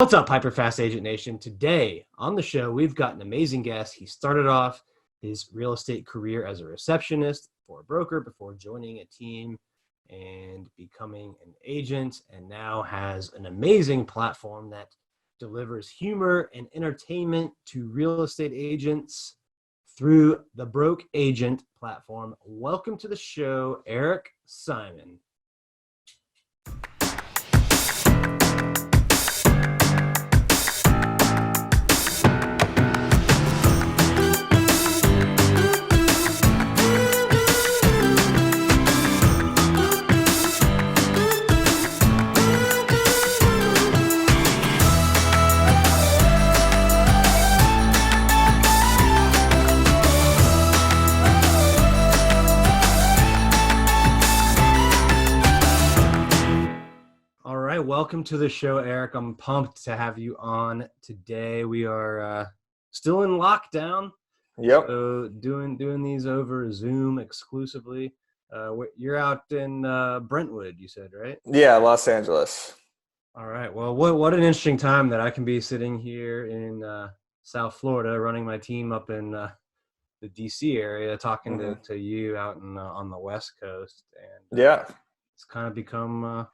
What's up, HyperFast Agent Nation? Today on the show, we've got an amazing guest. He started off his real estate career as a receptionist for a broker before joining a team and becoming an agent, and now has an amazing platform that delivers humor and entertainment to real estate agents through the Broke Agent platform. Welcome to the show, Eric Simon. Welcome to the show, Eric. I'm pumped to have you on today. We are still in lockdown. Yep. So doing these over Zoom exclusively. You're out in Brentwood, you said, right? Yeah, Los Angeles. All right. Well, what an interesting time that I can be sitting here in South Florida, running my team up in the DC area, talking to you out on the West Coast, and yeah, it's kind of become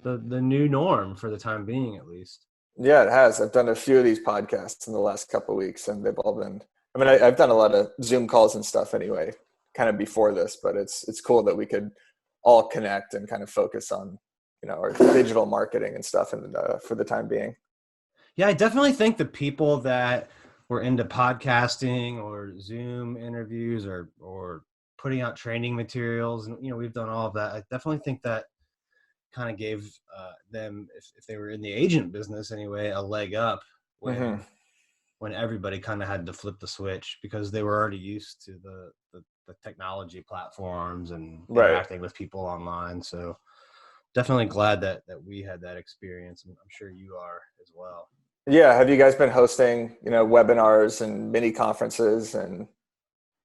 the new norm for the time being, at least. Yeah, it has. I've done a few of these podcasts in the last couple of weeks, and they've all been, I've done a lot of Zoom calls and stuff anyway, kind of before this, but it's cool that we could all connect and kind of focus on, our digital marketing and stuff for the time being. Yeah, I definitely think the people that were into podcasting or Zoom interviews or putting out training materials, and, we've done all of that. I definitely think that kind of gave them, if they were in the agent business anyway, a leg up when everybody kind of had to flip the switch, because they were already used to the technology platforms and interacting with people online. So definitely glad that we had that experience. I'm sure you are as well. Yeah. Have you guys been hosting, webinars and mini conferences and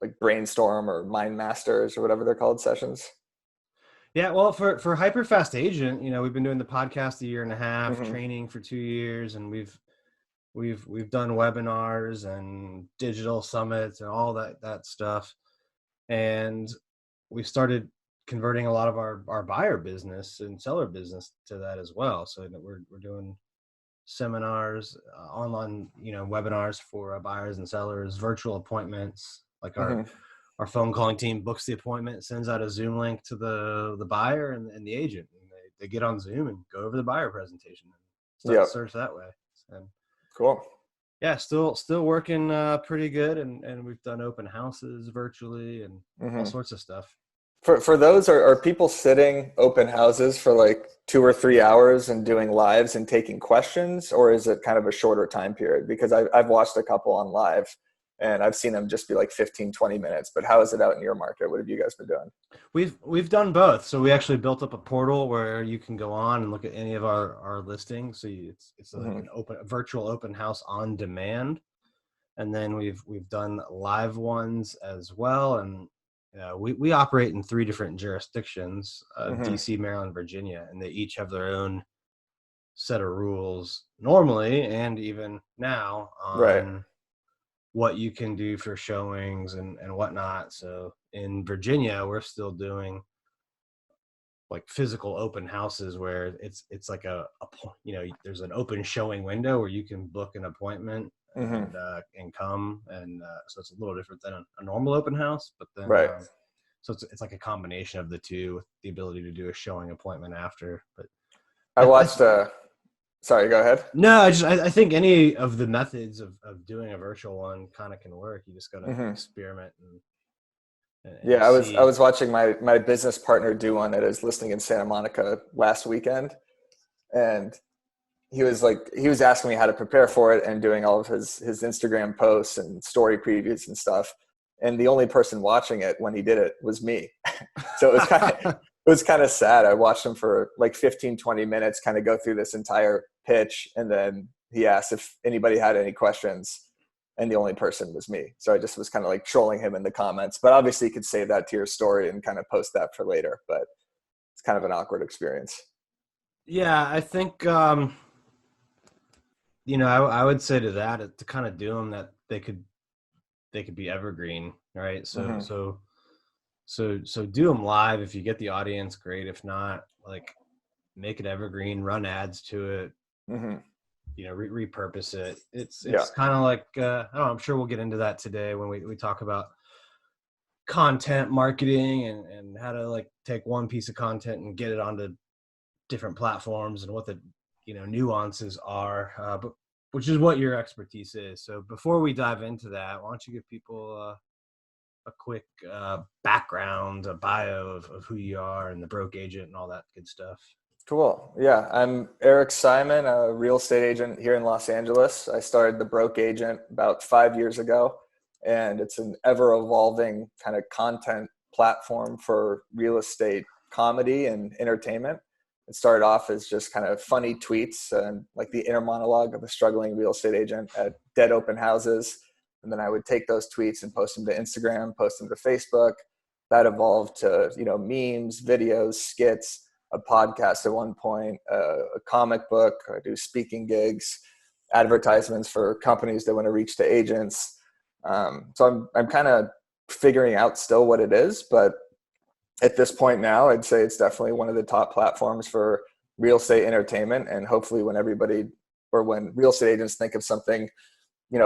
like Brainstorm or Mind Masters or whatever they're called sessions? Yeah, well, for HyperFast Agent, we've been doing the podcast a year and a half, training for 2 years, and we've done webinars and digital summits and all that stuff. And we started converting a lot of our buyer business and seller business to that as well. So we're doing seminars, online, webinars for buyers and sellers, virtual appointments, like our phone calling team books the appointment, sends out a Zoom link to the buyer and the agent, and they get on Zoom and go over the buyer presentation and start the search that way. And cool. Yeah, still working pretty good, and we've done open houses virtually and all sorts of stuff. For those, are people sitting open houses for like 2 or 3 hours and doing lives and taking questions, or is it kind of a shorter time period? Because I've watched a couple on live, and I've seen them just be like 15, 20 minutes. But how is it out in your market? What have you guys been doing? We've done both. So we actually built up a portal where you can go on and look at any of our listings. So it's like a virtual open house on demand. And then we've done live ones as well. And we operate in 3 different jurisdictions, DC, Maryland, Virginia, and they each have their own set of rules normally, and even now on what you can do for showings and whatnot. So in Virginia, we're still doing like physical open houses where it's like there's an open showing window where you can book an appointment and come. And so it's a little different than a normal open house, but then, so it's like a combination of the two with the ability to do a showing appointment after. But I watched sorry, go ahead. No, I think any of the methods of doing a virtual one kind of can work. You just got to experiment. And I was watching my business partner do one at his listing in Santa Monica last weekend, and he was asking me how to prepare for it and doing all of his Instagram posts and story previews and stuff. And the only person watching it when he did it was me. So it was kind of sad. I watched him for like 15, 20 minutes, kind of go through this entire pitch. And then he asked if anybody had any questions, and the only person was me. So I just was kind of like trolling him in the comments, but obviously you could save that to your story and kind of post that for later, but it's kind of an awkward experience. Yeah. I think, I would say to that, to kind of do them, that they could be evergreen, right? So Mm-hmm. so do them live if you get the audience, great. If not, like, make it evergreen, run ads to it, Mm-hmm. repurpose it. Yeah. It's kind of like I don't know, I'm sure we'll get into that today when we talk about content marketing and how to like take one piece of content and get it onto different platforms and what the nuances are, but which is what your expertise is. So before we dive into that, why don't you give people a quick background, a bio of who you are and the broke agent and all that good stuff. Cool. Yeah, I'm Eric Simon, a real estate agent here in Los Angeles. I started the Broke Agent about 5 years ago, and it's an ever evolving kind of content platform for real estate comedy and entertainment. It started off as just kind of funny tweets and like the inner monologue of a struggling real estate agent at dead open houses. And then I would take those tweets and post them to Instagram, post them to Facebook. That evolved to, memes, videos, skits, a podcast at one point, a comic book. I do speaking gigs, advertisements for companies that want to reach to agents. So I'm kind of figuring out still what it is, but at this point now, I'd say it's definitely one of the top platforms for real estate entertainment. And hopefully when real estate agents think of something,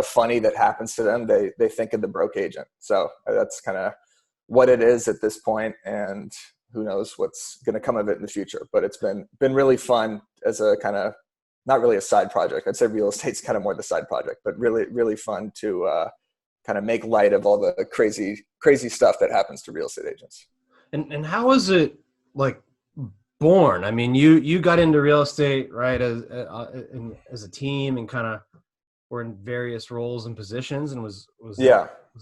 funny that happens to them, they think of the Broke Agent. So that's kind of what it is at this point, and who knows what's going to come of it in the future. But it's been really fun as a kind of, not really a side project. I'd say real estate's kind of more the side project, but really, really fun to kind of make light of all the crazy stuff that happens to real estate agents. And how was it like born? I mean, you got into real estate, right, as a team, and kind of were in various roles and positions, and was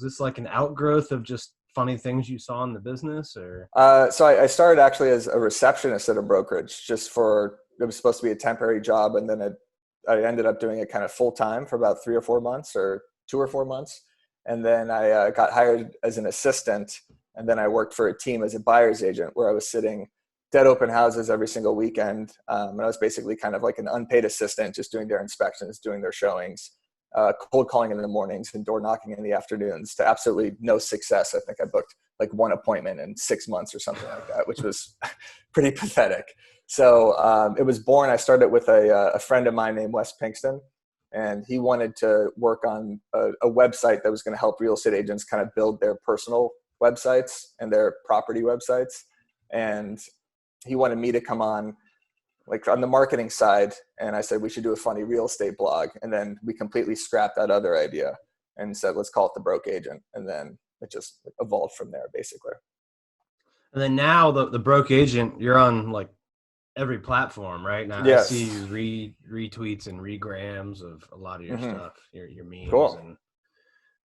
this like an outgrowth of just funny things you saw in the business, or? So I started actually as a receptionist at a brokerage, it was supposed to be a temporary job. And then I ended up doing it kind of full time for about 3 or 4 months, or 2 or 4 months. And then I got hired as an assistant. And then I worked for a team as a buyer's agent, where I was sitting dead open houses every single weekend. And I was basically kind of like an unpaid assistant, just doing their inspections, doing their showings, cold calling in the mornings and door knocking in the afternoons, to absolutely no success. I think I booked like one appointment in 6 months or something like that, which was pretty pathetic. So it was born. I started with a friend of mine named Wes Pinkston, and he wanted to work on a website that was going to help real estate agents kind of build their personal websites and their property websites. And he wanted me to come on, like, on the marketing side. And I said, we should do a funny real estate blog. And then we completely scrapped that other idea and said, let's call it the Broke Agent. And then it just evolved from there, basically. And then now the Broke Agent, you're on like every platform, right? Now Yes. I see you retweets and regrams of a lot of your stuff, your memes. Cool.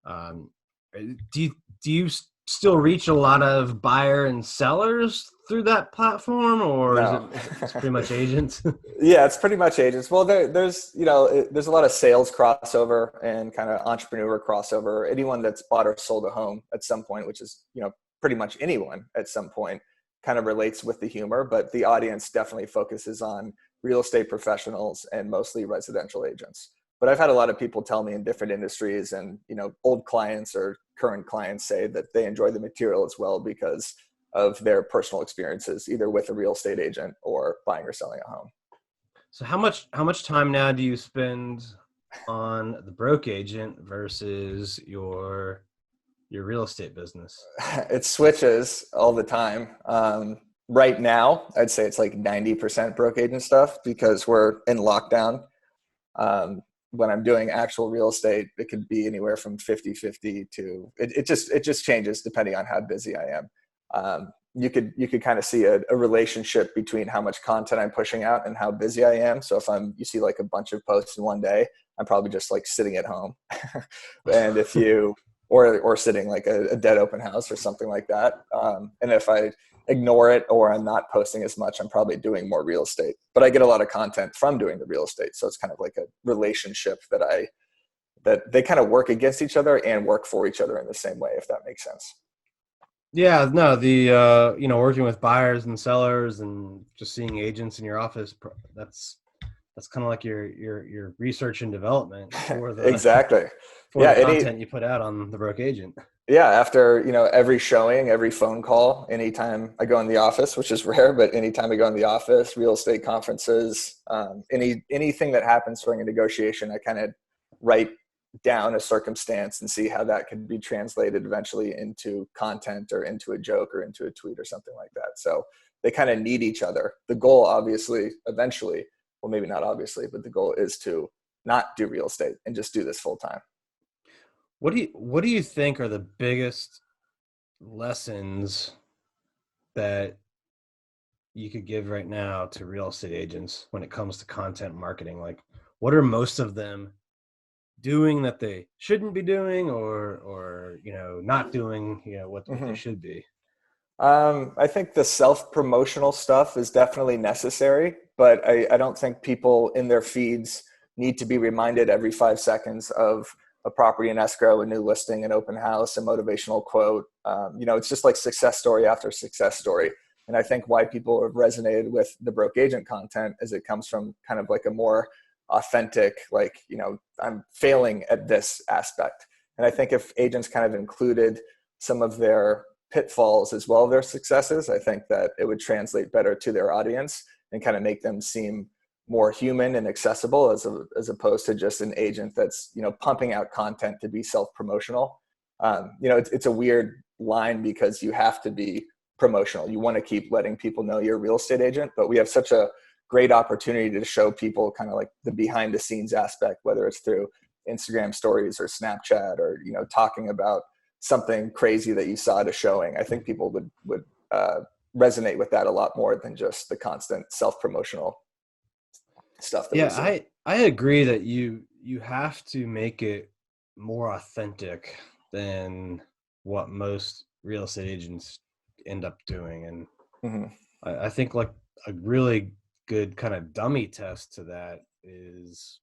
And do you still reach a lot of buyer and sellers through that platform, or No. is it's pretty much agents? Yeah, it's pretty much agents. Well, there's a lot of sales crossover and kind of entrepreneur crossover. Anyone that's bought or sold a home at some point, which is, pretty much anyone at some point, kind of relates with the humor, but the audience definitely focuses on real estate professionals and mostly residential agents. But I've had a lot of people tell me in different industries, and, old clients or current clients say that they enjoy the material as well because of their personal experiences, either with a real estate agent or buying or selling a home. So how much time now do you spend on the Broke Agent versus your real estate business? It switches all the time. Right now, I'd say it's like 90% Broke Agent stuff because we're in lockdown. When I'm doing actual real estate, it could be anywhere from 50-50 to it just changes depending on how busy I am. You could kind of see a relationship between how much content I'm pushing out and how busy I am. So if you see like a bunch of posts in one day, I'm probably just like sitting at home. And if you, or sitting like a dead open house or something like that. And if I ignore it or I'm not posting as much, I'm probably doing more real estate. But I get a lot of content from doing the real estate. So it's kind of like a relationship that they kind of work against each other and work for each other in the same way, if that makes sense. Yeah, no, working with buyers and sellers and just seeing agents in your office, that's that's kind of like your research and development for the Exactly. for Yeah. the content you put out on the Broke Agent. Yeah. After, every showing, every phone call, anytime I go in the office, which is rare, but anytime I go in the office, real estate conferences, anything that happens during a negotiation, I kind of write down a circumstance and see how that can be translated eventually into content or into a joke or into a tweet or something like that. So they kind of need each other. The goal, obviously, eventually, well, maybe not obviously, but the goal is to not do real estate and just do this full time. What do you think are the biggest lessons that you could give right now to real estate agents when it comes to content marketing? Like, what are most of them doing that they shouldn't be doing, or not doing what they should be? I think the self-promotional stuff is definitely necessary, but I don't think people in their feeds need to be reminded every 5 seconds of a property in escrow, a new listing, an open house, a motivational quote. It's just like success story after success story. And I think why people have resonated with the Broke Agent content is it comes from kind of like a more authentic, like, I'm failing at this aspect. And I think if agents kind of included some of their pitfalls as well as their successes, I think that it would translate better to their audience and kind of make them seem more human and accessible as opposed to just an agent that's, pumping out content to be self-promotional. It's a weird line because you have to be promotional. You want to keep letting people know you're a real estate agent, but we have such a great opportunity to show people kind of like the behind the scenes aspect, whether it's through Instagram stories or Snapchat or, talking about something crazy that you saw at a showing. I think people would resonate with that a lot more than just the constant self-promotional stuff that we see. I agree that you have to make it more authentic than what most real estate agents end up doing. And I think like a really good kind of dummy test to that is,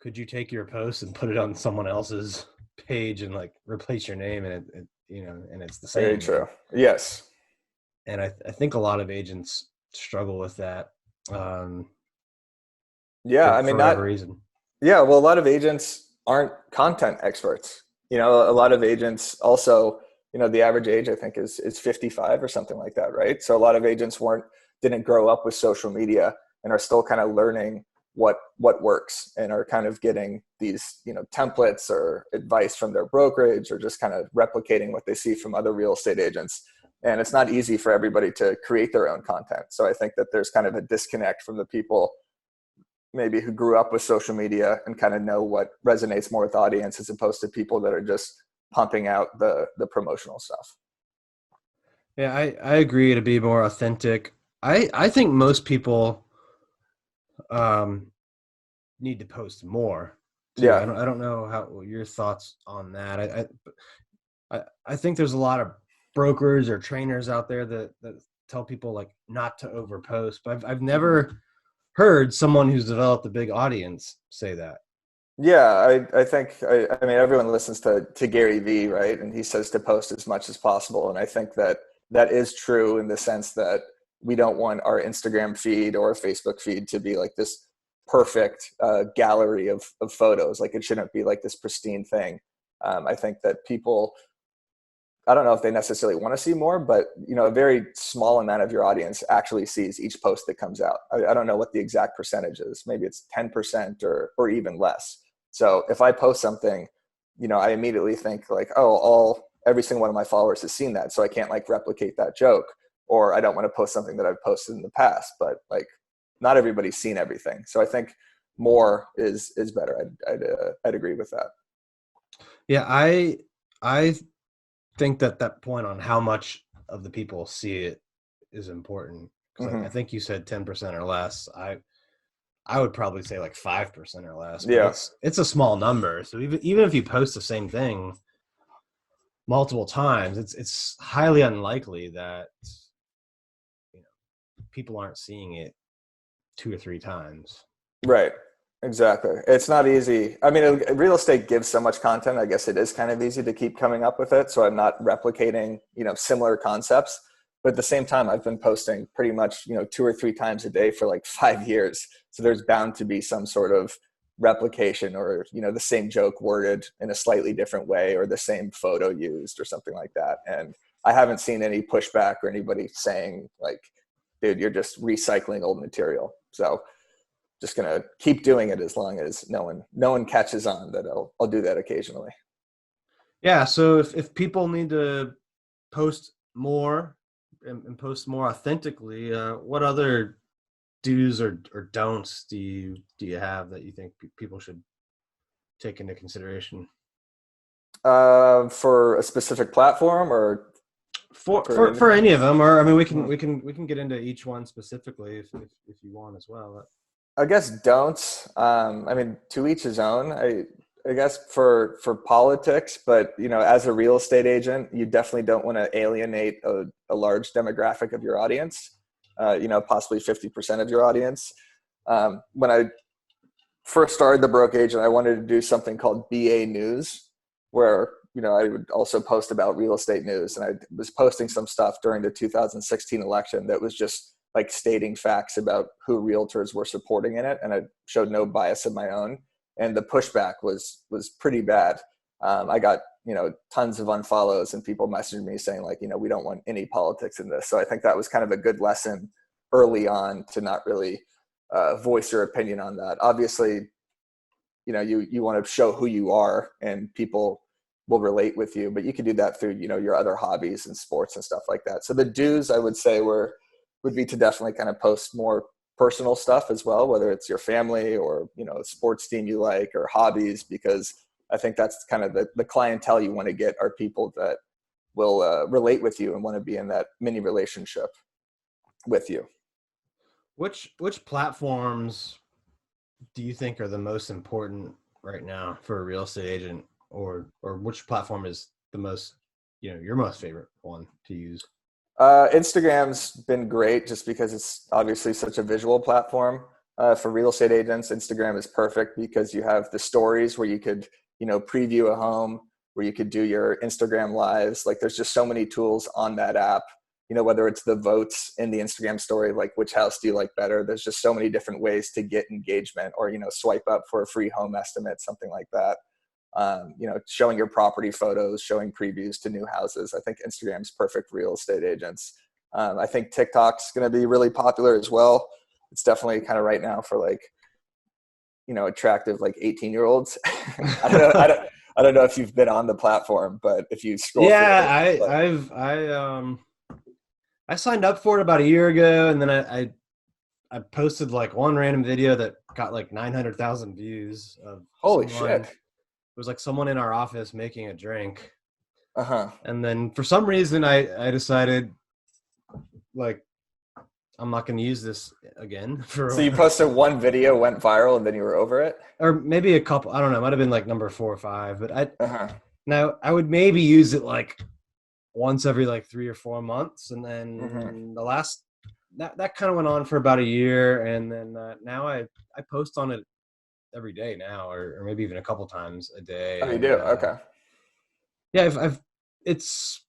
could you take your post and put it on someone else's page and like replace your name, and it and it's the same? Very true. Yes. And I think a lot of agents struggle with that. Yeah. I mean, for whatever reason. Yeah. Well, a lot of agents aren't content experts. A lot of agents also, the average age I think is 55 or something like that. Right. So a lot of agents didn't grow up with social media and are still kind of learning what works and are kind of getting these, templates or advice from their brokerage or just kind of replicating what they see from other real estate agents. And it's not easy for everybody to create their own content. So I think that there's kind of a disconnect from the people maybe who grew up with social media and kind of know what resonates more with the audience as opposed to people that are just pumping out the promotional stuff. Yeah, I agree to be more authentic. I think most people need to post more too. Yeah. I don't know how your thoughts on that. I think there's a lot of brokers or trainers out there that tell people like not to overpost, but I've never heard someone who's developed a big audience say that. Yeah, I think I mean everyone listens to Gary Vee, right? And he says to post as much as possible. And I think that is true in the sense that we don't want our Instagram feed or Facebook feed to be like this perfect gallery of photos. Like it shouldn't be like this pristine thing. I think that people, I don't know if they necessarily want to see more, but a very small amount of your audience actually sees each post that comes out. I don't know what the exact percentage is. Maybe it's 10% or even less. So if I post something, I immediately think like, oh, every single one of my followers has seen that. So I can't like replicate that joke, or I don't want to post something that I've posted in the past, but like not everybody's seen everything. So I think more is better. I'd agree with that. Yeah. I think that point on how much of the people see it is important. Cause I think you said 10% or less. I would probably say like 5% or less, but Yeah. it's a small number. So even if you post the same thing multiple times, it's highly unlikely that people aren't seeing it 2 or 3 times. Right. Exactly. It's not easy. I mean, real estate gives so much content. I guess it is kind of easy to keep coming up with it. So I'm not replicating, similar concepts. But at the same time, I've been posting pretty much, 2 or 3 times a day for like 5 years. So there's bound to be some sort of replication, or, the same joke worded in a slightly different way, or the same photo used or something like that. And I haven't seen any pushback or anybody saying like, dude, you're just recycling old material. So just going to keep doing it as long as no one catches on that I'll do that occasionally. Yeah. So if people need to post more and post more authentically, what other do's or don'ts do you have that you think people should take into consideration? For a specific platform, or for any of them, or I mean, we can get into each one specifically if you want as well. I guess don'ts. I mean, to each his own. I guess for politics, but as a real estate agent, you definitely don't want to alienate a large demographic of your audience. Possibly 50% of your audience. When I first started the broke agent, I wanted to do something called BA News, where I would also post about real estate news, and I was posting some stuff during the 2016 election that was just like stating facts about who realtors were supporting in it, and I showed no bias of my own. And the pushback was pretty bad. I got tons of unfollows, and people messaged me saying like, we don't want any politics in this. So I think that was kind of a good lesson early on to not really voice your opinion on that. Obviously, you want to show who you are, and people will relate with you, but you can do that through your other hobbies and sports and stuff like that. So the do's, I would say, would be to definitely kind of post more personal stuff as well, whether it's your family or a sports team you like, or hobbies, because I think that's kind of the clientele you want to get, are people that will relate with you and want to be in that mini relationship with you. Which platforms do you think are the most important right now for a real estate agent, or which platform is the most, your most favorite one to use? Instagram's been great just because it's obviously such a visual platform. For real estate agents, Instagram is perfect because you have the stories where you could, preview a home, where you could do your Instagram lives. Like there's just so many tools on that app, whether it's the votes in the Instagram story, like which house do you like better? There's just so many different ways to get engagement, or, swipe up for a free home estimate, something like that. Showing your property photos, showing previews to new houses. I think Instagram's perfect for real estate agents. I think TikTok's going to be really popular as well. It's definitely kind of right now for like, attractive like 18-year-olds. I don't know if you've been on the platform, but if you scroll through I signed up for it about a year ago, and then I posted like one random video that got like 900,000 views. Holy shit. It was like someone in our office making a drink. Uh-huh. And then for some reason I decided like, I'm not going to use this again. So you posted one video, went viral, and then you were over it? Or maybe a couple, I don't know. It might've been like number 4 or 5, but now I would maybe use it like once every like 3 or 4 months. And then the last, that kind of went on for about a year. And then now I post on it every day now, or maybe even a couple times a day. Oh, you do? Okay. Yeah, it's,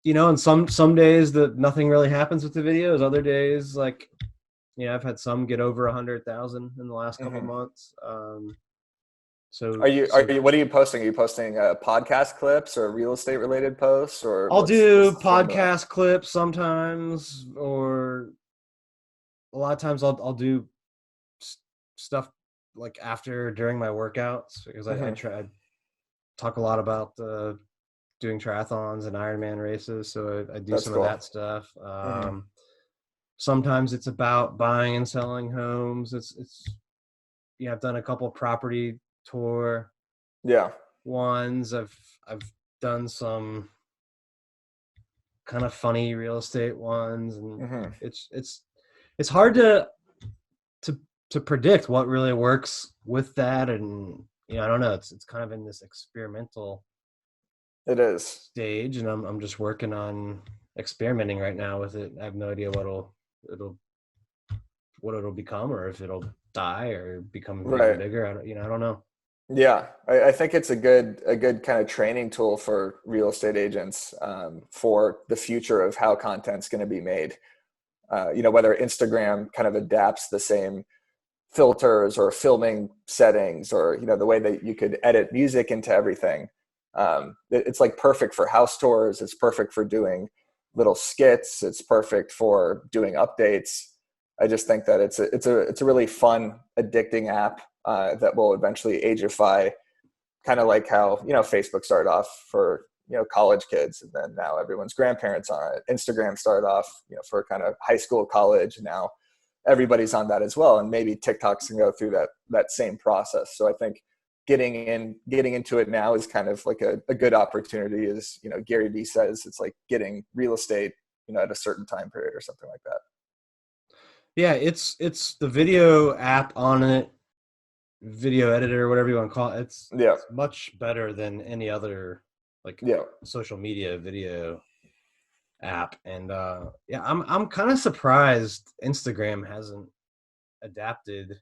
and some days that nothing really happens with the videos. Other days, like, I've had some get over 100,000 in the last couple months. So what are you posting? Are you posting podcast clips or real estate related posts, or I'll do podcast clips sometimes, or a lot of times I'll do stuff like during my workouts, because I talk a lot about doing triathlons and Ironman races. So I do That's some cool. Of that stuff. Sometimes it's about buying and selling homes. It's I've done a couple of property tour ones. I've done some kind of funny real estate ones, and it's hard to predict what really works with that. And I don't know, it's kind of in this experimental stage, and I'm just working on experimenting right now with it. I have no idea what it'll become, or if it'll die or become bigger. I don't know. Yeah, I think it's a good kind of training tool for real estate agents, for the future of how content's going to be made. Whether Instagram kind of adapts the same filters or filming settings, or the way that you could edit music into everything. It's like perfect for house tours. It's perfect for doing little skits. It's perfect for doing updates. I just think that it's a really fun, addicting app that will eventually ageify, kind of like how Facebook started off for college kids, and then now everyone's grandparents on it. Instagram started off for kind of high school, college, and now everybody's on that as well. And maybe TikToks can go through that same process. So I think getting into it now is kind of like a good opportunity. As Gary Vee says, it's like getting real estate at a certain time period or something like that. Yeah, it's the video app on it, video editor, whatever you want to call it. It's much better than any other like social media video app. And I'm kind of surprised Instagram hasn't adapted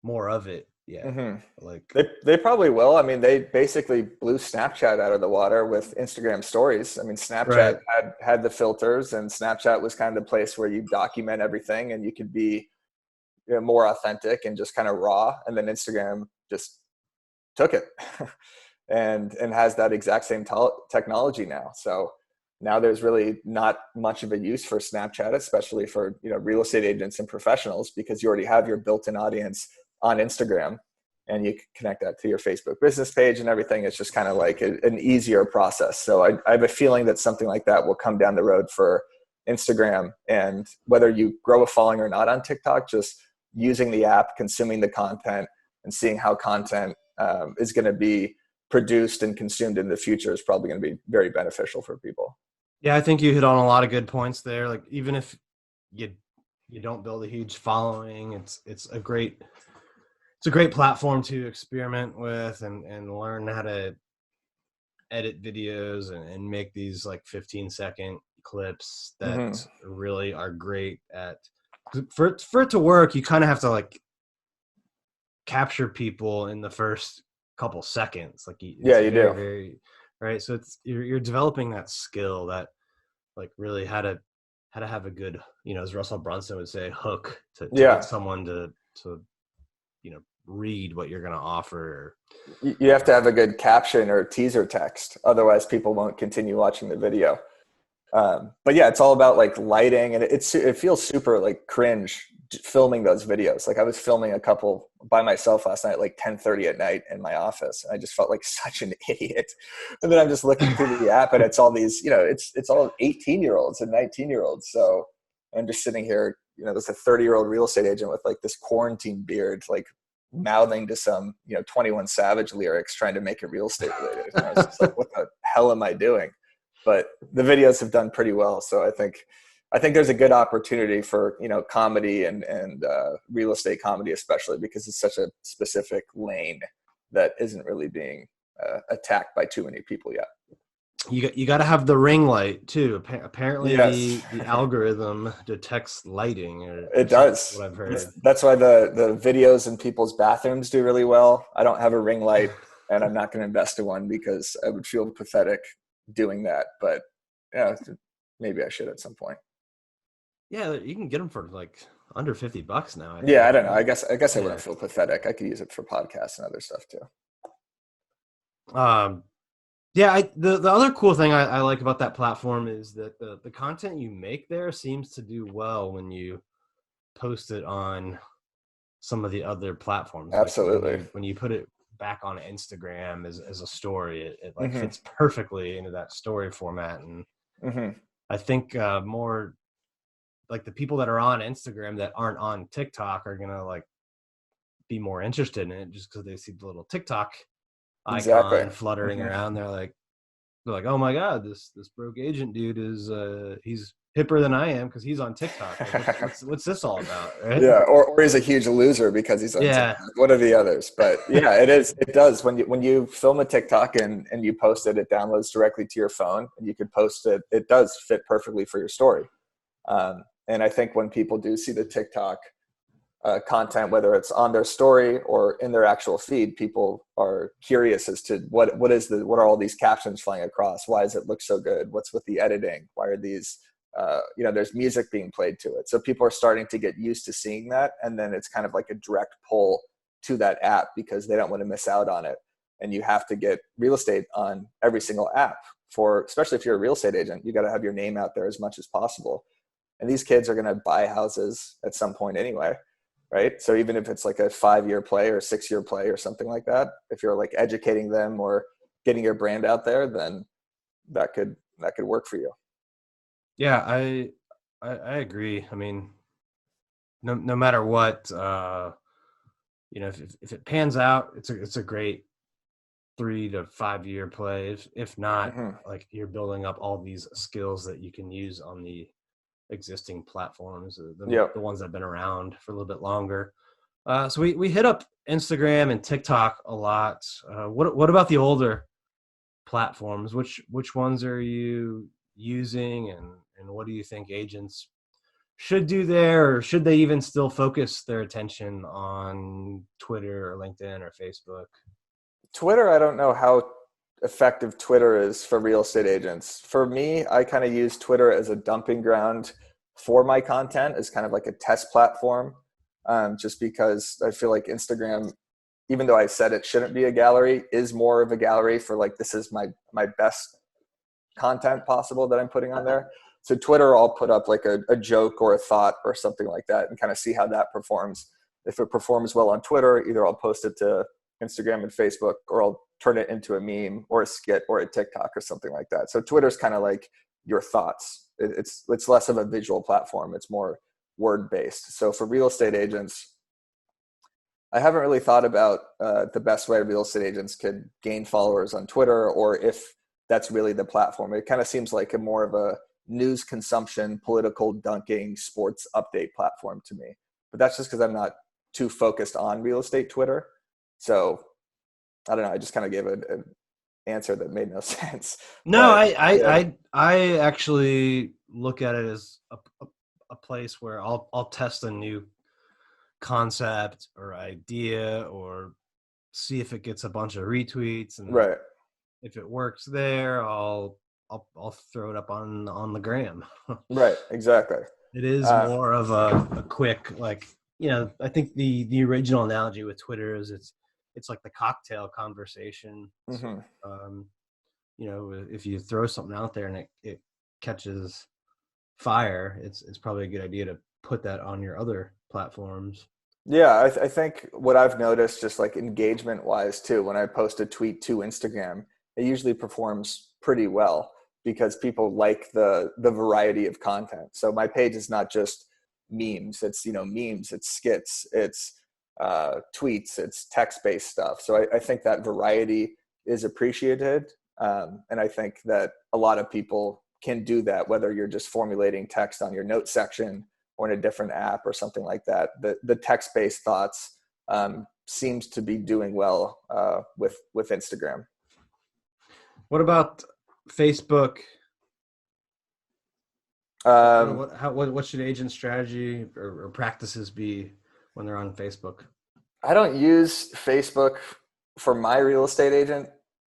more of it yet. Like they probably will. I mean, they basically blew Snapchat out of the water with Instagram stories. I mean, Snapchat had the filters, and Snapchat was kind of the place where you document everything and you could be more authentic and just kind of raw. And then Instagram just took it and has that exact same technology now. So now there's really not much of a use for Snapchat, especially for real estate agents and professionals, because you already have your built-in audience on Instagram, and you can connect that to your Facebook business page and everything. It's just kind of like an easier process. So I have a feeling that something like that will come down the road for Instagram. And whether you grow a following or not on TikTok, just using the app, consuming the content, and seeing how content is going to be produced and consumed in the future is probably going to be very beneficial for people. Yeah, I think you hit on a lot of good points there. Like, even if you don't build a huge following, it's a great platform to experiment with and learn how to edit videos and make these like 15-second clips that really are great at, for it to work. You kind of have to like capture people in the first couple seconds. Like you do. Very, right. So you're developing that skill, that like really how to have a good, as Russell Brunson would say, hook to get someone to read what you're going to offer. You have to have a good caption or teaser text. Otherwise people won't continue watching the video. But yeah, it's all about like lighting, and it feels super like cringe filming those videos. Like I was filming a couple by myself last night, like 10:30 at night in my office. And I just felt like such an idiot. And then I'm just looking through the app, and it's all these, it's all 18-year-olds and 19-year-olds. So I'm just sitting here, there's a 30-year-old real estate agent with like this quarantine beard, like mouthing to some, 21 Savage lyrics, trying to make it real estate related. And I was just like, what the hell am I doing? But the videos have done pretty well. So I think there's a good opportunity for, comedy and real estate comedy, especially because it's such a specific lane that isn't really being attacked by too many people yet. You got to have the ring light too. Apparently the algorithm detects lighting. It does. What I've heard. That's why the videos in people's bathrooms do really well. I don't have a ring light, and I'm not going to invest in one because I would feel pathetic doing that. But maybe I should at some point. Yeah, you can get them for like under $50 now. I don't know. I guess I wouldn't feel pathetic. I could use it for podcasts and other stuff too. The other cool thing I like about that platform is that the content you make there seems to do well when you post it on some of the other platforms. Absolutely. Like when you put it back on Instagram as a story, it like fits perfectly into that story format. And I think more like the people that are on Instagram that aren't on TikTok are gonna like be more interested in it just because they see the little TikTok icon fluttering around. They're like, oh my god, this broke agent dude is he's hipper than I am because he's on TikTok. Like, what's this all about? Right? Yeah, or he's a huge loser because he's on TikTok. One of the others. But yeah, it does. When you film a TikTok and you post it, it downloads directly to your phone, and you could post it. It does fit perfectly for your story. And I think when people do see the TikTok content, whether it's on their story or in their actual feed, people are curious as to what are all these captions flying across? Why does it look so good? What's with the editing? Why are these, there's music being played to it. So people are starting to get used to seeing that. And then it's kind of like a direct pull to that app because they don't want to miss out on it. And you have to get real estate on every single app especially if you're a real estate agent, you got to have your name out there as much as possible. And these kids are going to buy houses at some point anyway. Right. So even if it's like a 5-year play or 6-year play or something like that, if you're like educating them or getting your brand out there, then that could work for you. Yeah, I agree. I mean, no matter what, if it pans out, it's a great 3 to 5 year play. If not, like you're building up all these skills that you can use on the existing platforms, the ones that have been around for a little bit longer. So we hit up Instagram and TikTok a lot. What about the older platforms? Which ones are you using, and what do you think agents should do there, or should they even still focus their attention on Twitter or LinkedIn or Facebook? Twitter, I don't know how effective Twitter is for real estate agents. For me, I kind of use Twitter as a dumping ground for my content, as kind of like a test platform, just because I feel like Instagram, even though I said it shouldn't be a gallery, is more of a gallery for like, this is my best content possible that I'm putting on there. So Twitter, I'll put up like a joke or a thought or something like that and kind of see how that performs. If it performs well on Twitter, either I'll post it to Instagram and Facebook, or I'll turn it into a meme or a skit or a TikTok or something like that. So Twitter's kind of like your thoughts. It's less of a visual platform. It's more word based. So for real estate agents, I haven't really thought about the best way real estate agents could gain followers on Twitter, or if that's really the platform. It kind of seems like a more of a news consumption, political dunking, sports update platform to me. But that's just because I'm not too focused on real estate Twitter. So I don't know. I just kind of gave an answer that made no sense. No, but, I actually look at it as a place where I'll test a new concept or idea, or see if it gets a bunch of retweets, and right. if it works there, I'll throw it up on the gram. Right. Exactly. It is more of a quick, like, I think the original analogy with Twitter is it's like the cocktail conversation. Mm-hmm. So, if you throw something out there and it catches fire, it's probably a good idea to put that on your other platforms. Yeah, I think what I've noticed, just like engagement wise too, when I post a tweet to Instagram, it usually performs pretty well because people like the variety of content. So my page is not just memes. It's memes, it's skits, it's tweets, it's text-based stuff. So I think that variety is appreciated, and I think that a lot of people can do that, whether you're just formulating text on your note section or in a different app or something like that. The text-based thoughts seems to be doing well with Instagram. What about Facebook? What should agent strategy or practices be when they're on Facebook? I don't use Facebook for my real estate agent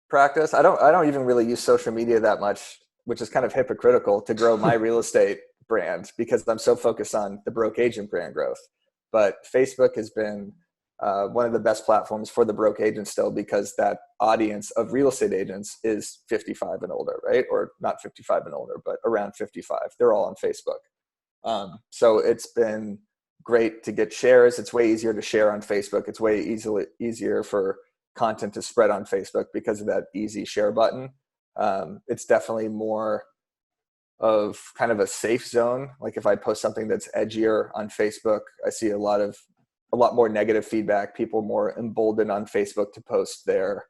practice. I don't even really use social media that much, which is kind of hypocritical to grow my real estate brand because I'm so focused on the broke agent brand growth. But Facebook has been one of the best platforms for the broke agent still, because that audience of real estate agents is 55 and older, right? Or not 55 and older, but around 55. They're all on Facebook. So it's been great to get shares. It's way easier to share on Facebook. It's way easier for content to spread on Facebook because of that easy share button. It's definitely more of kind of a safe zone. Like if I post something that's edgier on Facebook, I see a lot more negative feedback. People more emboldened on Facebook to post their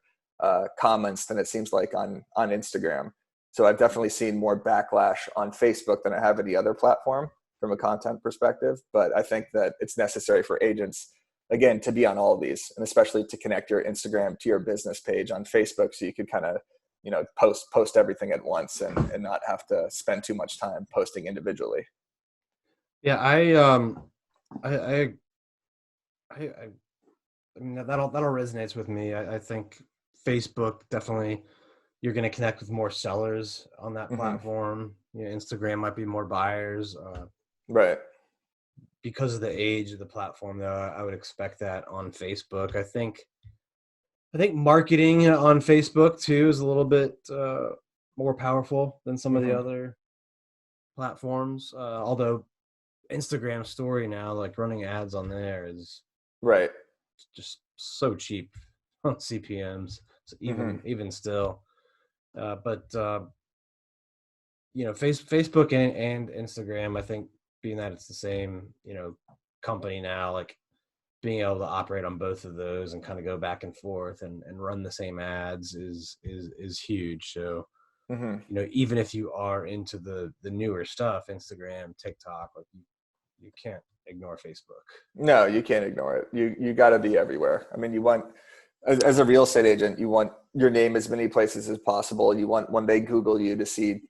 comments than it seems like on Instagram. So I've definitely seen more backlash on Facebook than I have any other platform from a content perspective. But I think that it's necessary for agents, again, to be on all of these, and especially to connect your Instagram to your business page on Facebook, so you could kind of post everything at once and not have to spend too much time posting individually. Yeah, I I mean, that'll resonates with me. I think Facebook definitely, you're going to connect with more sellers on that platform. Instagram might be more buyers. Right. Because of the age of the platform, though, I would expect that on Facebook. I think marketing on Facebook too is a little bit more powerful than some of the other platforms. Although Instagram story now, like running ads on there is right. just so cheap on CPMs. So even still, but Facebook and Instagram, I think being that it's the same, company now, like being able to operate on both of those and kind of go back and forth and run the same ads is huge. So, even if you are into the newer stuff, Instagram, TikTok, like you can't ignore Facebook. No, you can't ignore it. You got to be everywhere. I mean, you want, as a real estate agent, you want your name as many places as possible. You want, when they Google you, to see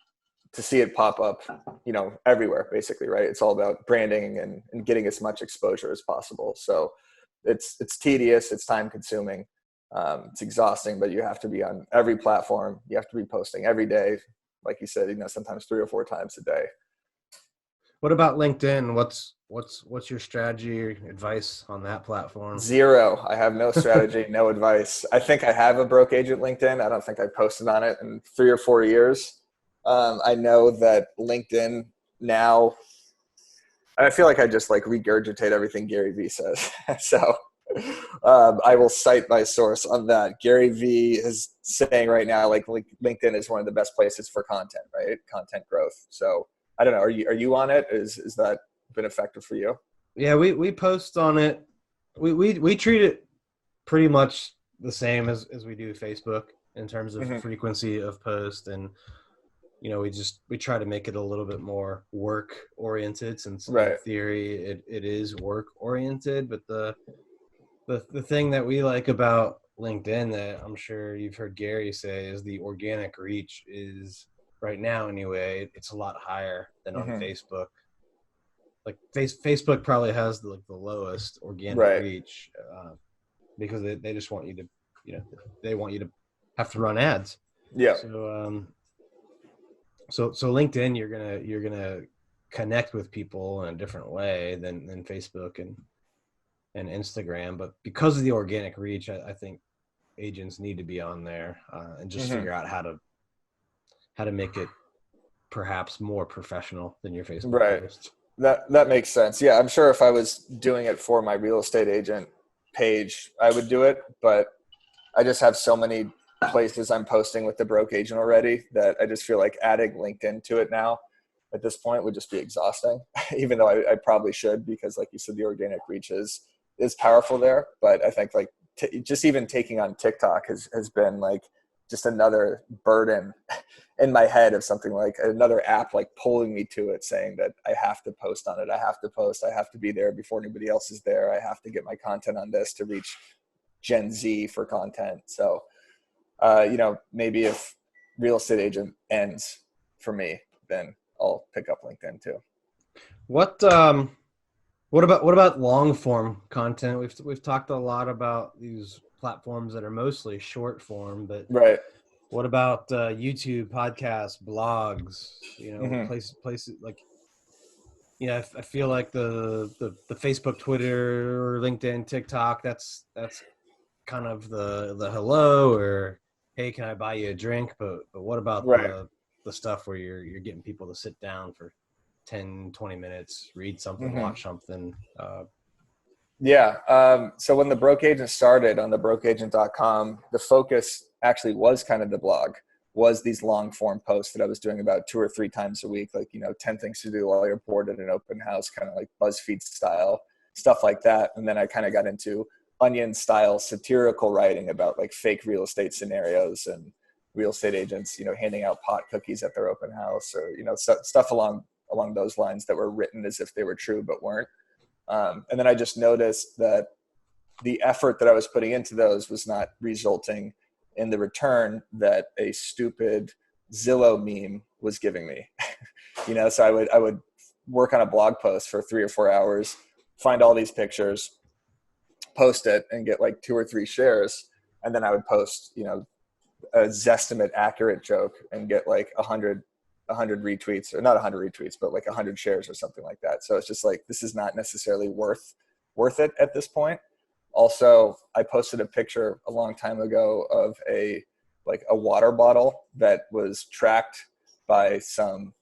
it pop up, everywhere, basically, right? It's all about branding and getting as much exposure as possible. So it's tedious, it's time consuming, it's exhausting, but you have to be on every platform. You have to be posting every day. Like you said, sometimes 3 or 4 times a day. What about LinkedIn? What's your strategy or advice on that platform? 0. I have no strategy, no advice. I think I have a broke agent LinkedIn. I don't think I posted on it in 3 or 4 years. I know that LinkedIn now, I feel like I just like regurgitate everything Gary Vee says. So I will cite my source on that. Gary Vee is saying right now, like LinkedIn is one of the best places for content, right? Content growth. So I don't know. Are you on it? Is that been effective for you? Yeah, we post on it. We treat it pretty much the same as we do Facebook in terms of frequency of post, and we try to make it a little bit more work oriented, since in theory it is work oriented. But the thing that we like about LinkedIn, that I'm sure you've heard Gary say, is the organic reach is, right now anyway, it's a lot higher than on Facebook. Like Facebook probably has the lowest organic reach, because they just want you to, they want you to have to run ads. Yeah. So LinkedIn, you're gonna connect with people in a different way than Facebook and Instagram. But because of the organic reach, I think agents need to be on there and just figure out how to make it perhaps more professional than your Facebook post. That makes sense. Yeah, I'm sure if I was doing it for my real estate agent page, I would do it, but I just have so many places I'm posting with the broke agent already that I just feel like adding LinkedIn to it now at this point would just be exhausting, even though I probably should, because like you said, the organic reach is powerful there. But I think like just even taking on TikTok has been like just another burden in my head of something, like another app like pulling me to it, saying that I have to post on it. I have to post. I have to be there before anybody else is there. I have to get my content on this to reach Gen Z for content. So, maybe if real estate agent ends for me, then I'll pick up LinkedIn too. What about long form content? We've talked a lot about these platforms that are mostly short form, but what about YouTube, podcasts, blogs? Places like, I feel like the Facebook, Twitter, or LinkedIn, TikTok, that's kind of the hello, or hey, can I buy you a drink? But what about the stuff where you're getting people to sit down for 10, 20 minutes, read something, watch something? So when the broke agent started on thebrokeagent.com, the focus actually was kind of the blog, was these long form posts that I was doing about 2 or 3 times a week, like 10 things to do while you're bored at an open house, kind of like BuzzFeed style stuff like that. And then I kind of got into Onion style satirical writing about like fake real estate scenarios and real estate agents handing out pot cookies at their open house, or stuff along those lines that were written as if they were true but weren't. And then I just noticed that the effort that I was putting into those was not resulting in the return that a stupid Zillow meme was giving me. So I would work on a blog post for 3 or 4 hours, find all these pictures, post it and get like 2 or 3 shares. And then I would post, a Zestimate accurate joke and get like 100 retweets, or not 100 retweets, but like 100 shares or something like that. So it's just like, this is not necessarily worth it at this point. Also, I posted a picture a long time ago of a water bottle that was tracked by some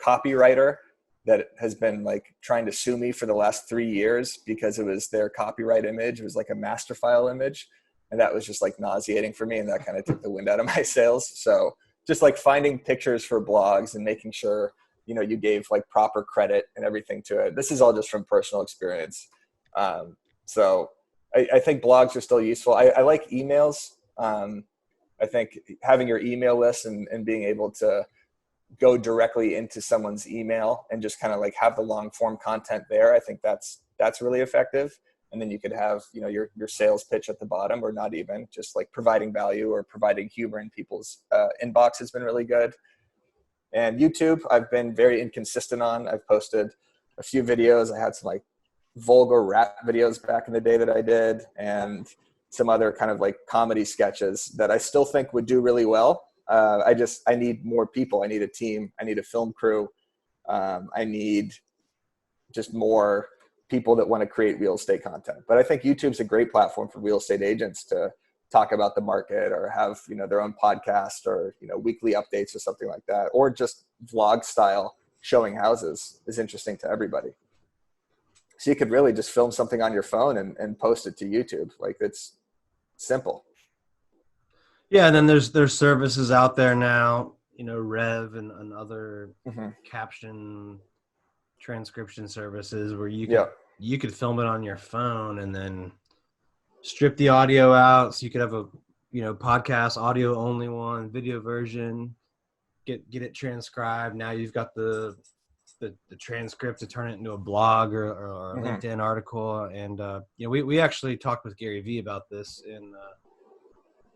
copywriter that has been like trying to sue me for the last 3 years because it was their copyright image. It was like a master file image. And that was just like nauseating for me. And that kind of took the wind out of my sails. So just like finding pictures for blogs and making sure, you gave like proper credit and everything to it. This is all just from personal experience. So I think blogs are still useful. I like emails. I think having your email list and being able to go directly into someone's email and just kind of like have the long form content there. I think that's really effective. And then you could have, your sales pitch at the bottom, or not even, just like providing value or providing humor in people's inbox has been really good. And YouTube, I've been very inconsistent on. I've posted a few videos. I had some like vulgar rap videos back in the day that I did, and some other kind of like comedy sketches that I still think would do really well. I need more people. I need a team. I need a film crew. I need just more people that want to create real estate content. But I think YouTube's a great platform for real estate agents to talk about the market, or have, their own podcast, or, weekly updates or something like that, or just vlog style showing houses is interesting to everybody. So you could really just film something on your phone and post it to YouTube. Like, it's simple. Yeah. And then there's services out there now, Rev and other caption transcription services where you could film it on your phone and then strip the audio out, so you could have a podcast audio only one, video version, get it transcribed. Now you've got the transcript to turn it into a blog or a LinkedIn article. And we actually talked with Gary V about this in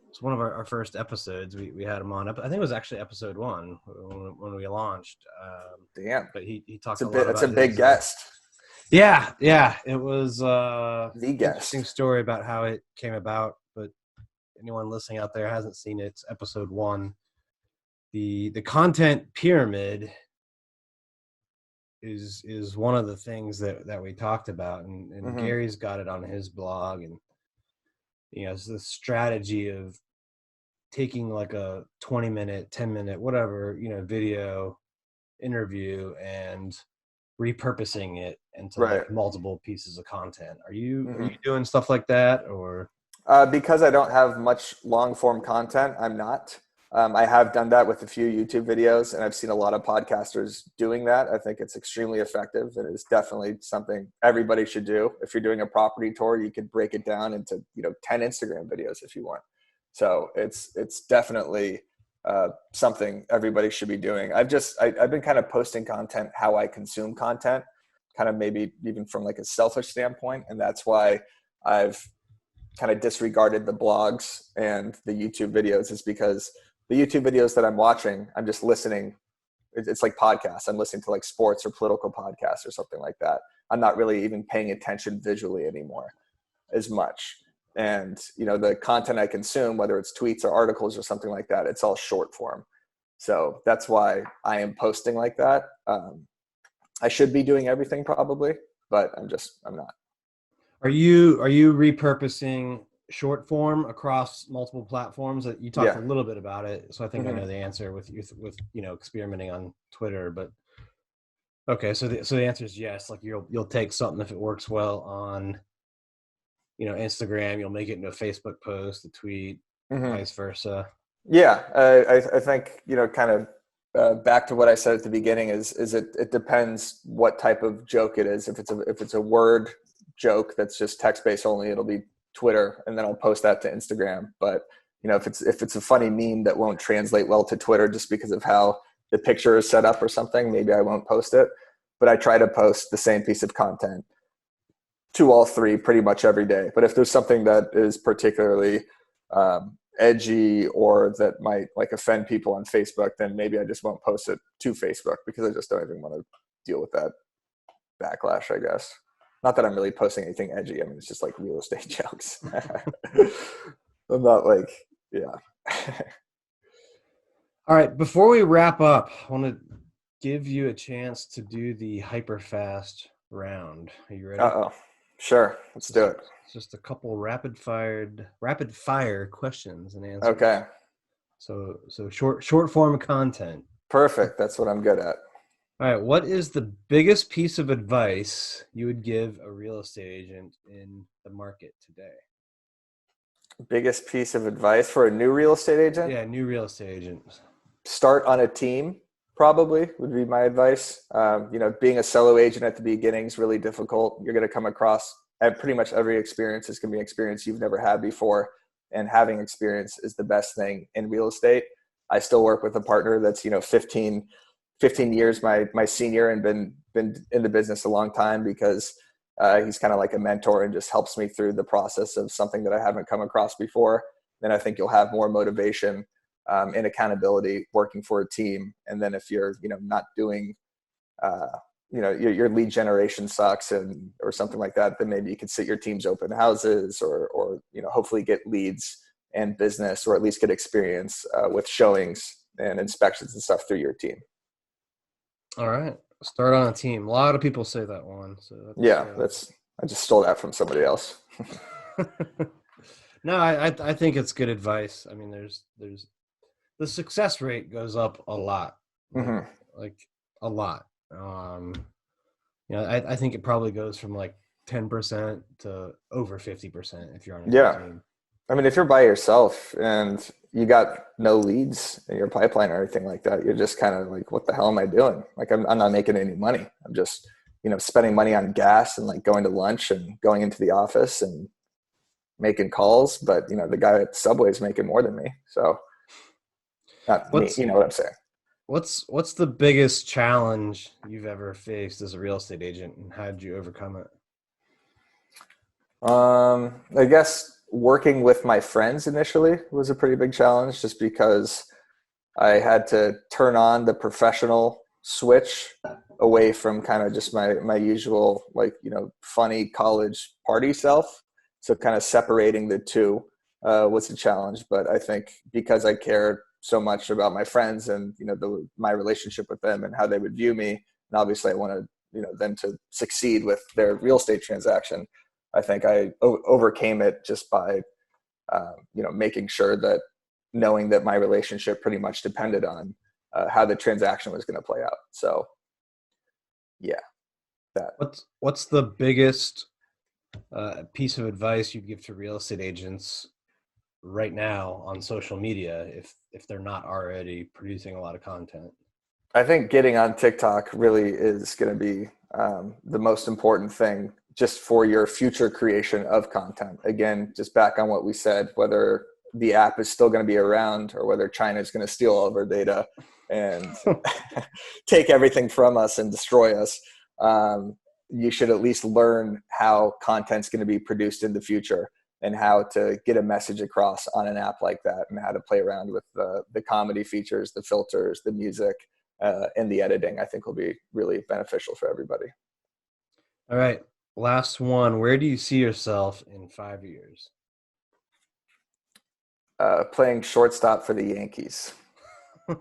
it's one of our first episodes. We had him on. I think it was actually episode 1 when we launched. Damn. But he talked it's a big guest. Yeah. It was the guest. Interesting story about how it came about. But anyone listening out there hasn't seen it, it's episode 1. The content pyramid is one of the things that we talked about, and Gary's got it on his blog, and it's the strategy of taking like a 20-minute, 10-minute, whatever, video interview and repurposing it into like multiple pieces of content. Are you doing stuff like that, or? Because I don't have much long form content, I'm not. I have done that with a few YouTube videos, and I've seen a lot of podcasters doing that. I think it's extremely effective, and it's definitely something everybody should do. If you're doing a property tour, you could break it down into 10 Instagram videos if you want. So it's definitely something everybody should be doing. I've been kind of posting content how I consume content, kind of maybe even from like a selfish standpoint, and that's why I've kind of disregarded the blogs and the YouTube videos, is because the YouTube videos that I'm watching, I'm just listening. It's like podcasts. I'm listening to like sports or political podcasts or something like that. I'm not really even paying attention visually anymore as much. And, the content I consume, whether it's tweets or articles or something like that, it's all short form. So that's why I am posting like that. I should be doing everything probably, but I'm not. Are you repurposing short form across multiple platforms? That you talked a little bit about it, so I think I know the answer with experimenting on Twitter. But okay, so the answer is yes. Like you'll take something if it works well on Instagram, you'll make it into a Facebook post, a tweet, vice versa. Yeah, I think kind of back to what I said at the beginning is it depends what type of joke it is. If it's a word joke that's just text based only, it'll be Twitter, and then I'll post that to Instagram. But if it's a funny meme that won't translate well to Twitter just because of how the picture is set up or something, maybe I won't post it. But I try to post the same piece of content to all three pretty much every day. But if there's something that is particularly edgy or that might like offend people on Facebook, then maybe I just won't post it to Facebook, because I just don't even want to deal with that backlash, I guess. Not that I'm really posting anything edgy. I mean, it's just like real estate jokes. I'm not like, yeah. All right. Before we wrap up, I want to give you a chance to do the HyperFast round. Are you ready? Uh-oh. Sure. Let's do it. It's just a couple rapid fire questions and answers. Okay. So short form content. Perfect. That's what I'm good at. All right. What is the biggest piece of advice you would give a real estate agent in the market today? Biggest piece of advice for a new real estate agent? Yeah, new real estate agent. Start on a team, probably, would be my advice. Being a solo agent at the beginning is really difficult. You're going to come across pretty much every experience is going to be an experience you've never had before. And having experience is the best thing in real estate. I still work with a partner that's, 15 years my senior and been in the business a long time because he's kind of like a mentor and just helps me through the process of something that I haven't come across before. Then I think you'll have more motivation and accountability working for a team. And then if you're, not doing, your lead generation sucks or something like that, then maybe you could sit your team's open houses or hopefully get leads and business, or at least get experience with showings and inspections and stuff through your team. All right. Start on a team. A lot of people say that one. So I just stole that from somebody else. No, I think it's good advice. I mean, there's the success rate goes up a lot, like a lot. I think it probably goes from like 10% to over 50% if you're on a team. I mean, if you're by yourself and you got no leads in your pipeline or anything like that, you're just kind of like, what the hell am I doing? Like, I'm not making any money. I'm just, spending money on gas and like going to lunch and going into the office and making calls. But, the guy at Subway is making more than me. So not me, you know what I'm saying? What's the biggest challenge you've ever faced as a real estate agent, and how did you overcome it? I guess working with my friends initially was a pretty big challenge, just because I had to turn on the professional switch away from kind of just my usual, funny college party self. So kind of separating the two was a challenge. But I think because I cared so much about my friends and, my relationship with them and how they would view me, and obviously I wanted, them to succeed with their real estate transaction, I think I overcame it just by, making sure that knowing that my relationship pretty much depended on how the transaction was going to play out. So, yeah, that. What's the biggest piece of advice you'd give to real estate agents right now on social media if they're not already producing a lot of content? I think getting on TikTok really is going to be the most important thing just for your future creation of content. Again, just back on what we said, whether the app is still going to be around or whether China is going to steal all of our data and take everything from us and destroy us, you should at least learn how content's going to be produced in the future and how to get a message across on an app like that, and how to play around with the comedy features, the filters, the music, and the editing. I think will be really beneficial for everybody. All right. Last one. Where do you see yourself in 5 years? Playing shortstop for the Yankees. I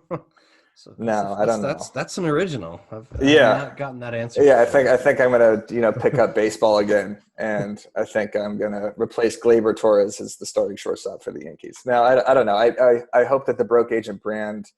don't know. That's an original. I've not gotten that answer. Yeah, before. I think I'm gonna pick up baseball again, and I think I'm gonna replace Gleyber Torres as the starting shortstop for the Yankees. Now I don't know. I hope that the Broke Agent brand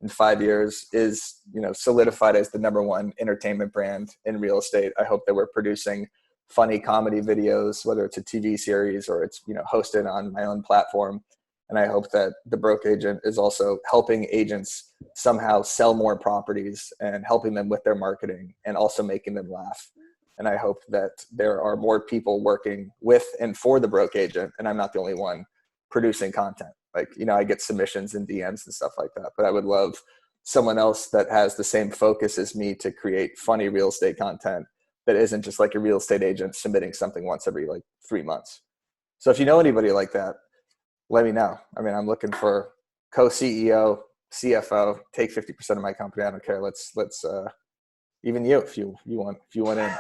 in 5 years is solidified as the number one entertainment brand in real estate. I hope that we're producing funny comedy videos, whether it's a TV series or it's hosted on my own platform. And I hope that the Broke Agent is also helping agents somehow sell more properties and helping them with their marketing and also making them laugh. And I hope that there are more people working with and for the Broke Agent, and I'm not the only one producing content. Like, I get submissions and DMs and stuff like that, but I would love someone else that has the same focus as me to create funny real estate content that isn't just like a real estate agent submitting something once every 3 months. So if you know anybody like that, let me know. I mean, I'm looking for co-CEO, CFO, take 50% of my company. I don't care. Let's even you if you want in.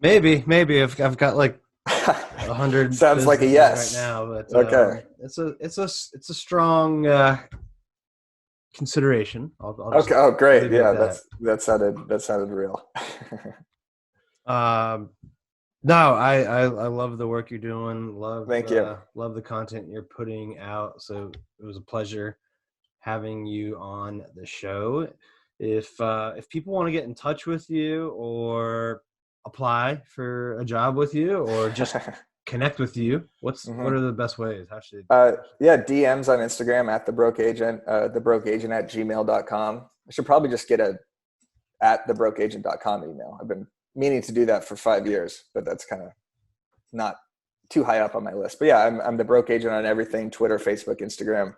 Maybe I've got like 100. Sounds like a yes right now, but okay. It's a strong consideration. I'll Okay. Oh, great. leave it Yeah, at that sounded real. that. No, I love the work you're doing. Thank you. Love the content you're putting out. So it was a pleasure having you on the show. If people want to get in touch with you or apply for a job with you or just connect with you, what are the best ways? How should DMs on Instagram at thebrokeagent, thebrokeagent@gmail.com. I should probably just get a at thebrokeagent.com email. I've been meaning to do that for 5 years, but that's kind of not too high up on my list. But yeah, I'm the broke agent on everything: Twitter, Facebook, Instagram,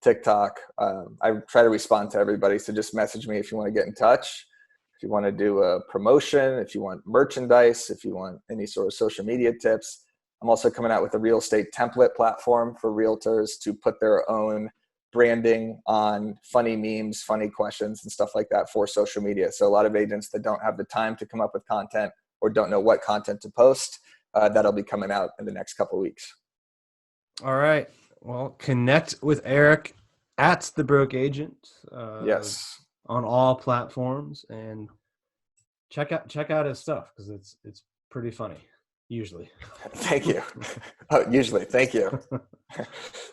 TikTok. I try to respond to everybody. So just message me if you want to get in touch, if you want to do a promotion, if you want merchandise, if you want any sort of social media tips. I'm also coming out with a real estate template platform for realtors to put their own branding on funny memes, funny questions, and stuff like that for social media. So a lot of agents that don't have the time to come up with content or don't know what content to post, that'll be coming out in the next couple of weeks. All right. Well, connect with Eric at The Broke Agent. Yes. On all platforms, and check out his stuff because it's pretty funny. Usually. Thank you. Oh, usually. Thank you.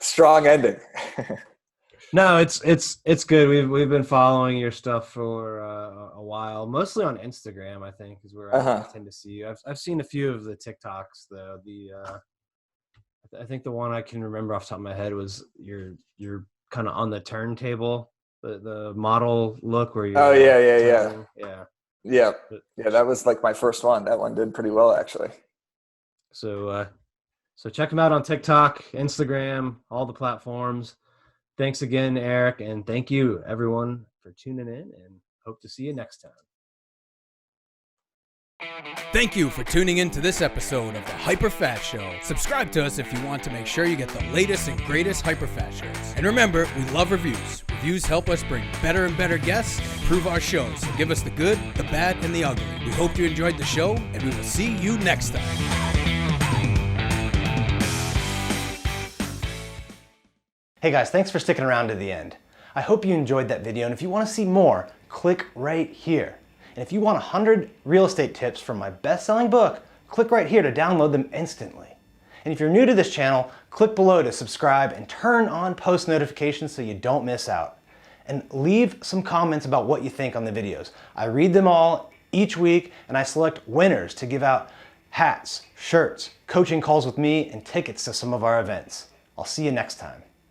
Strong ending. No, it's good. We've been following your stuff for a while, mostly on Instagram. I think is where I tend to see you. I've seen a few of the TikToks though. I think the one I can remember off the top of my head was you're kind of on the turntable, the model look where you. Oh yeah. That was like my first one. That one did pretty well actually. So check them out on TikTok, Instagram, all the platforms. Thanks again, Eric, and thank you, everyone, for tuning in, and hope to see you next time. Thank you for tuning in to this episode of the HyperFast Show. Subscribe to us if you want to make sure you get the latest and greatest HyperFast shows. And remember, we love reviews. Reviews help us bring better and better guests and improve our shows. So give us the good, the bad, and the ugly. We hope you enjoyed the show, and we will see you next time. Hey guys, thanks for sticking around to the end. I hope you enjoyed that video, and if you want to see more, click right here. And if you want 100 real estate tips from my best-selling book, click right here to download them instantly. And if you're new to this channel, click below to subscribe and turn on post notifications so you don't miss out. And leave some comments about what you think on the videos. I read them all each week, and I select winners to give out hats, shirts, coaching calls with me, and tickets to some of our events. I'll see you next time.